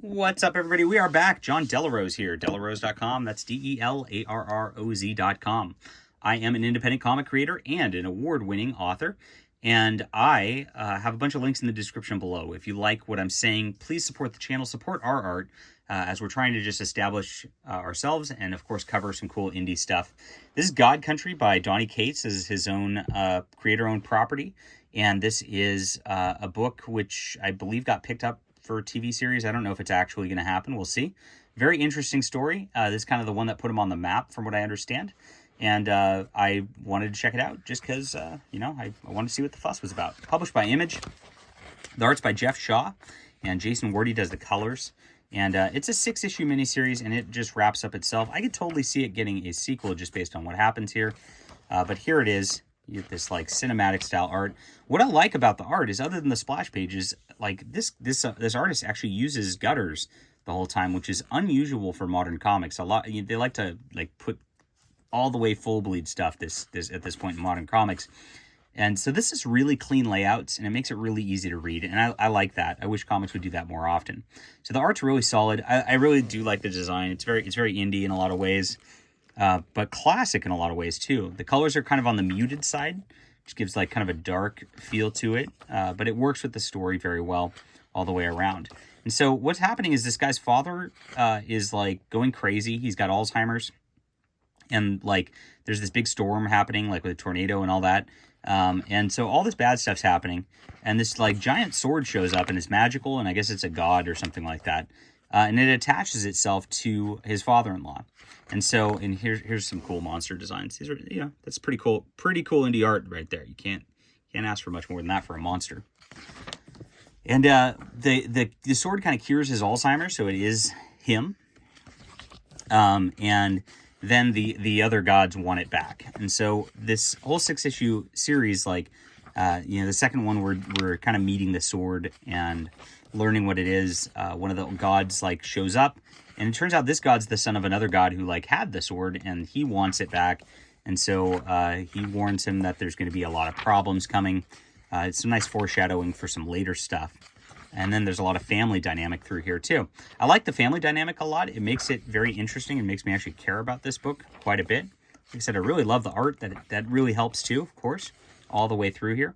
What's up, everybody? We are back. John Delarose here. Delarose.com. That's DELARROZ.com. I am an independent comic creator and an award-winning author, and I have a bunch of links in the description below. If you like what I'm saying, please support the channel, support our art, as we're trying to just establish ourselves and, of course, cover some cool indie stuff. This is God Country by Donny Cates. This is his own creator-owned property, and this is a book which I believe got picked up for a TV series. I don't know if it's actually going to happen. We'll see. Very interesting story. This is kind of the one that put him on the map, from what I understand. And I wanted to check it out just because, I wanted to see what the fuss was about. Published by Image. The art's by Jeff Shaw, and Jason Wordie does the colors. And it's a 6-issue miniseries, and it just wraps up itself. I could totally see it getting a sequel just based on what happens here. But here it is. You get this like cinematic style art. What I like about the art is, other than the splash pages, like this artist actually uses gutters the whole time, which is unusual for modern comics. They like to put all the way full bleed stuff this at this point in modern comics. And so this is really clean layouts, and it makes it really easy to read. And I like that. I wish comics would do that more often. So the art's really solid. I really do like the design. It's very indie in a lot of ways. But classic in a lot of ways too. The colors are kind of on the muted side, which gives like kind of a dark feel to it. But it works with the story very well all the way around. And so what's happening is this guy's father is like going crazy. He's got Alzheimer's, and like there's this big storm happening, like with a tornado and all that. And so all this bad stuff's happening, and this like giant sword shows up, and it's magical, and I guess it's a god or something like that. And it attaches itself to his father-in-law. And so, and here's some cool monster designs. These are, that's pretty cool indie art right there. You can't ask for much more than that for a monster. And the sword kind of cures his Alzheimer's, so it is him. And then the other gods want it back. And so this whole 6-issue series, like, the second one we're kind of meeting the sword and learning what it is. One of the gods like shows up, and it turns out this god's the son of another god who like had the sword, and he wants it back. And so he warns him that there's going to be a lot of problems coming. It's some nice foreshadowing for some later stuff. And then there's a lot of family dynamic through here too. I like the family dynamic a lot. It makes it very interesting and makes me actually care about this book quite a bit. Like I said, I really love the art. That really helps too, of course, all the way through here.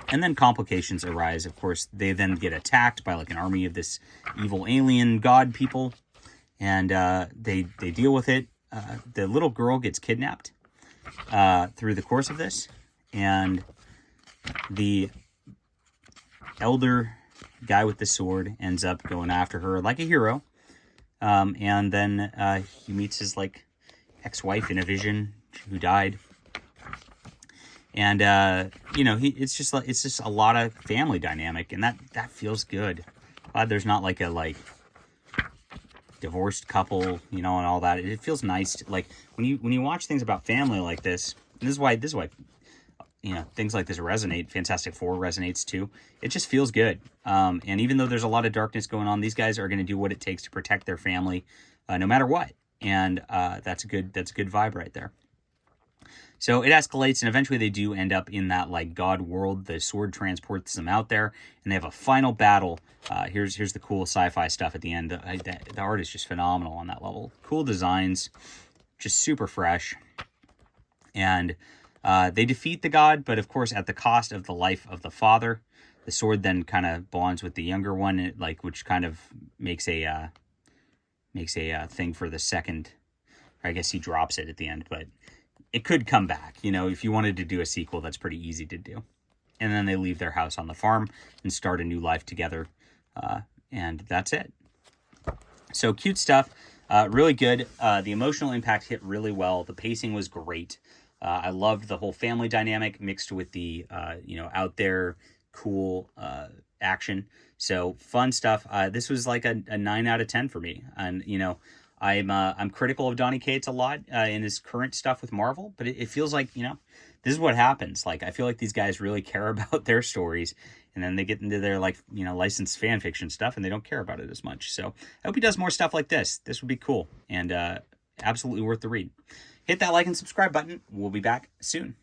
And then complications arise. Of course, they then get attacked by like an army of this evil alien god people, and they deal with it. The little girl gets kidnapped through the course of this, and the elder guy with the sword ends up going after her like a hero. And then he meets his like ex-wife in a vision who died. And it's just a lot of family dynamic, and that feels good. Glad there's not like a divorced couple, and all that. It feels nice when you watch things about family like this. And this is why things like this resonate. Fantastic Four resonates too. It just feels good. And even though there's a lot of darkness going on, these guys are going to do what it takes to protect their family, no matter what. And that's a good vibe right there. So it escalates, and eventually they do end up in that like god world. The sword transports them out there, and they have a final battle. Here's the cool sci-fi stuff at the end. The art is just phenomenal on that level. Cool designs, just super fresh. And they defeat the god, but of course at the cost of the life of the father. The sword then kind of bonds with the younger one, which kind of makes a thing for the second. I guess he drops it at the end, but it could come back. If you wanted to do a sequel, that's pretty easy to do. And then they leave their house on the farm and start a new life together. And that's it. So cute stuff. Really good. The emotional impact hit really well. The pacing was great. I loved the whole family dynamic mixed with the, out there cool action. So fun stuff. This was like a 9 out of 10 for me. And, I'm critical of Donny Cates a lot in his current stuff with Marvel, but it feels like, this is what happens. Like, I feel like these guys really care about their stories, and then they get into their licensed fan fiction stuff, and they don't care about it as much. So I hope he does more stuff like this. This would be cool, and absolutely worth the read. Hit that like and subscribe button. We'll be back soon.